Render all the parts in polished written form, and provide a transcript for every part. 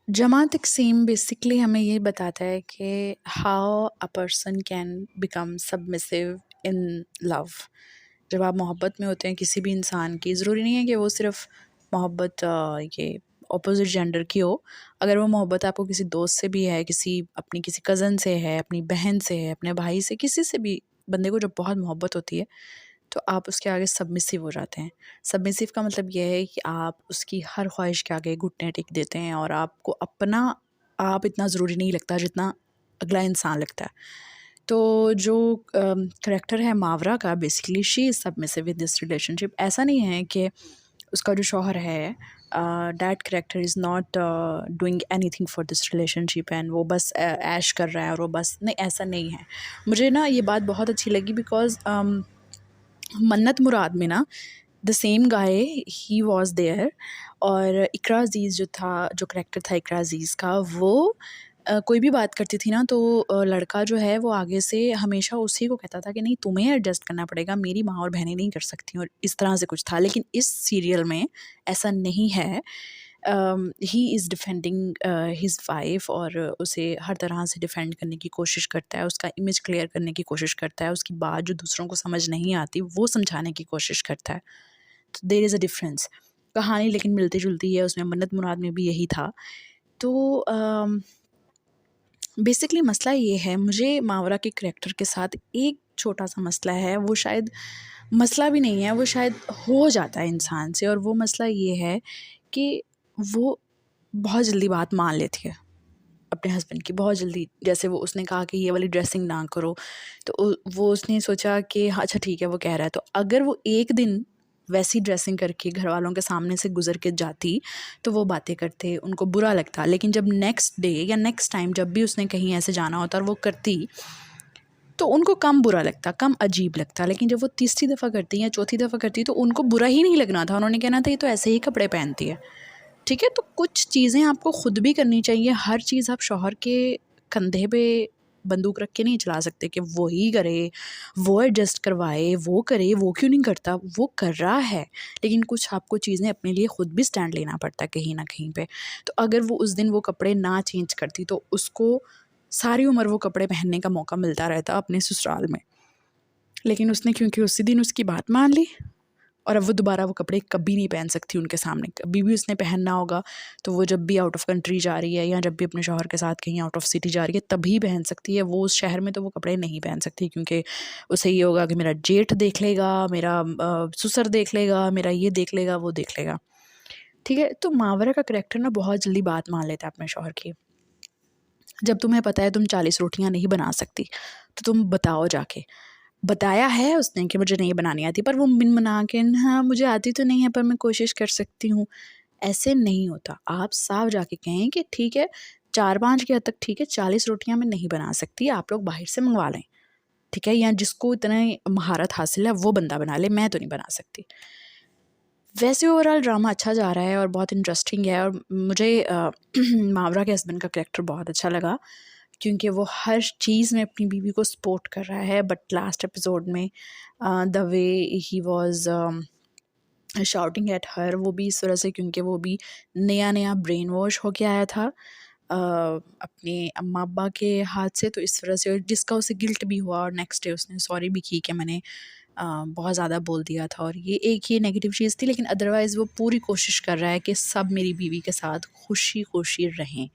जमा तकसीम बेसिकली हमें ये बताता है कि how a person can become submissive in love. जब आप मोहब्बत में होते हैं किसी भी इंसान की, ज़रूरी नहीं है कि वो सिर्फ़ मोहब्बत ये अपोज़िट जेंडर की हो। अगर वो मोहब्बत आपको किसी दोस्त से भी है, किसी कज़न से है, अपनी बहन से है, अपने भाई से, किसी से भी बंदे को जब बहुत मोहब्बत होती है तो आप उसके आगे सबमिसिव हो जाते हैं। सबमिसिव का मतलब ये है कि आप उसकी हर ख्वाहिश के आगे घुटने टेक देते हैं और आपको अपना आप इतना ज़रूरी नहीं लगता जितना अगला इंसान लगता है। तो जो करैक्टर है मावरा का, basically she is submissive in this relationship. ऐसा नहीं है कि उसका जो शौहर है, that character is not doing anything for this relationship and वो बस ऐश कर रहा है और वो बस नहीं, ऐसा नहीं है। मुझे ना ये बात बहुत अच्छी लगी बिकॉज़ मन्नत मुराद में ना the same guy he was there. और इकरा अज़ीज़ जो करैक्टर था इकरा अज़ीज़ का, वो कोई भी बात करती थी ना तो लड़का जो है वो आगे से हमेशा उसी को कहता था कि नहीं, तुम्हें एडजस्ट करना पड़ेगा, मेरी माँ और बहनें नहीं कर सकती, और इस तरह से कुछ था। लेकिन इस सीरियल में ऐसा नहीं है। He is defending his wife और उसे हर तरह से डिफेंड करने की कोशिश करता है, उसका इमेज क्लियर करने की कोशिश करता है, उसकी बात जो दूसरों को समझ नहीं आती वो समझाने की कोशिश करता है। तो देयर इज़ अ डिफरेंस। कहानी लेकिन मिलती जुलती है, उसमें मन्नत मुराद में भी यही था। तो बेसिकली मसला ये है, मुझे मावरा के करैक्टर के साथ एक छोटा सा मसला है, वो शायद मसला भी नहीं है, वो शायद हो जाता है इंसान से, और वो मसला ये है कि वो बहुत जल्दी बात मान लेती है अपने हस्बैंड की, बहुत जल्दी। जैसे वो उसने कहा कि ये वाली ड्रेसिंग ना करो, तो वो उसने सोचा कि हाँ, अच्छा ठीक है, वो कह रहा है, तो अगर वो एक दिन वैसी ड्रेसिंग करके घर वालों के सामने से गुजर के जाती तो वो बातें करते, उनको बुरा लगता। लेकिन जब नेक्स्ट डे या नेक्स्ट टाइम जब भी उसने कहीं ऐसे जाना होता और वो करती तो उनको कम बुरा लगता, कम अजीब लगता। लेकिन जब वो तीसरी दफ़ा करती या चौथी दफ़ा करती तो उनको बुरा ही नहीं लगना था, उन्होंने कहना था ये तो ऐसे ही कपड़े पहनती है। ठीक है, तो कुछ चीज़ें आपको खुद भी करनी चाहिए। हर चीज़ आप शौहर के कंधे पे बंदूक रख के नहीं चला सकते कि वो ही करे, वो एडजस्ट करवाए, वो करे, वो क्यों नहीं करता? वो कर रहा है, लेकिन कुछ आपको चीज़ें अपने लिए खुद भी स्टैंड लेना पड़ता है कहीं न कहीं पे। तो अगर वो उस दिन वो कपड़े ना चेंज करती तो उसको सारी उम्र वो कपड़े पहनने का मौका मिलता रहता अपने ससुराल में। लेकिन उसने, क्योंकि उसी दिन उसकी बात मान ली, और अब वो दोबारा वो कपड़े कभी नहीं पहन सकती उनके सामने। कभी भी उसने पहनना होगा तो वो जब भी आउट ऑफ कंट्री जा रही है या जब भी अपने शौहर के साथ कहीं आउट ऑफ सिटी जा रही है तभी पहन सकती है। वो उस शहर में तो वो कपड़े नहीं पहन सकती, क्योंकि उसे ये होगा कि मेरा जेठ देख लेगा, मेरा ससुर देख लेगा, मेरा ये देख लेगा, वो देख लेगा। ठीक है, तो मावरा का करैक्टर ना बहुत जल्दी बात मान लेता है अपने शौहर की। जब तुम्हें पता है तुम 40 रोटियां नहीं बना सकती तो तुम बताओ जाके। बताया है उसने कि मुझे नहीं बनानी आती, पर वो मिनमना के हाँ मुझे आती तो नहीं है पर मैं कोशिश कर सकती हूँ। ऐसे नहीं होता। आप साफ जाके कहें कि ठीक है, 4-5 की हद तक ठीक है, 40 रोटियाँ मैं नहीं बना सकती, आप लोग बाहर से मंगवा लें। ठीक है? या जिसको इतनी महारत हासिल है वो बंदा बना ले, मैं तो नहीं बना सकती। वैसे ओवरऑल ड्रामा अच्छा जा रहा है और बहुत इंटरेस्टिंग है, और मुझे मावरा के हस्बैंड का कैरेक्टर बहुत अच्छा लगा, क्योंकि वो हर चीज़ में अपनी बीवी को सपोर्ट कर रहा है। बट लास्ट एपिसोड में the way he was shouting at her, वो भी इस तरह से, क्योंकि वो भी नया-नया ब्रेन वॉश होके आया था अपने अम्मा-अब्बा के हाथ से, तो इस तरह से, और जिसका उसे गिल्ट भी हुआ और नेक्स्ट डे उसने सॉरी भी की कि मैंने बहुत ज़्यादा बोल दिया था, और ये नेगेटिव चीज़ थी। लेकिन अदरवाइज़ वो पूरी कोशिश कर रहा है कि सब मेरी बीवी के साथ खुशी-खुशी रहें।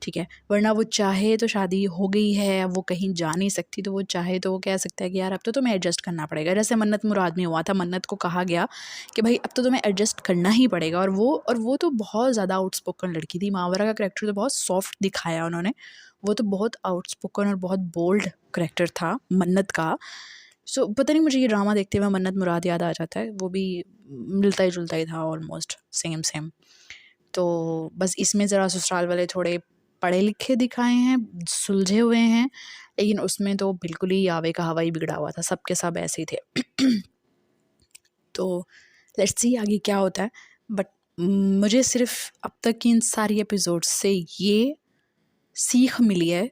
ठीक है, वरना वो चाहे तो शादी हो गई है, अब वो कहीं जा नहीं सकती, तो वो चाहे तो वो कह सकता है कि यार अब तो तुम्हें एडजस्ट करना पड़ेगा। जैसे मन्नत मुराद में हुआ था, मन्नत को कहा गया कि भाई अब तो तुम्हें एडजस्ट करना ही पड़ेगा, और वो तो बहुत ज़्यादा आउटस्पोकन लड़की थी। मावरा का करैक्टर तो बहुत सॉफ्ट दिखाया उन्होंने, वो तो बहुत आउटस्पोकन और बहुत बोल्ड करैक्टर था मन्नत का। सो पता नहीं, मुझे ये ड्रामा देखते हुए मन्नत मुराद याद आ जाता है, वो भी मिलता ही जुलता ही था, ऑलमोस्ट सेम सेम। तो बस इसमें ज़रा ससुराल वाले थोड़े पढ़े लिखे दिखाए हैं, सुलझे हुए हैं, लेकिन उसमें तो बिल्कुल ही आवे का हवा ही बिगड़ा हुआ था, सब के सब ऐसे ही थे। तो लेट्स सी आगे क्या होता है। बट मुझे सिर्फ अब तक की इन सारी एपिसोड्स से ये सीख मिली है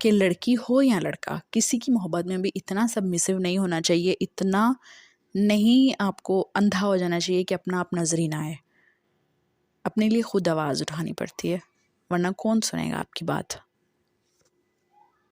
कि लड़की हो या लड़का, किसी की मोहब्बत में भी इतना सबमिसिव नहीं होना चाहिए, इतना नहीं आपको अंधा हो जाना चाहिए कि अपना आप नज़र ही ना आए। अपने लिए खुद आवाज़ उठानी पड़ती है। वरना कौन सुनेगा आपकी बात।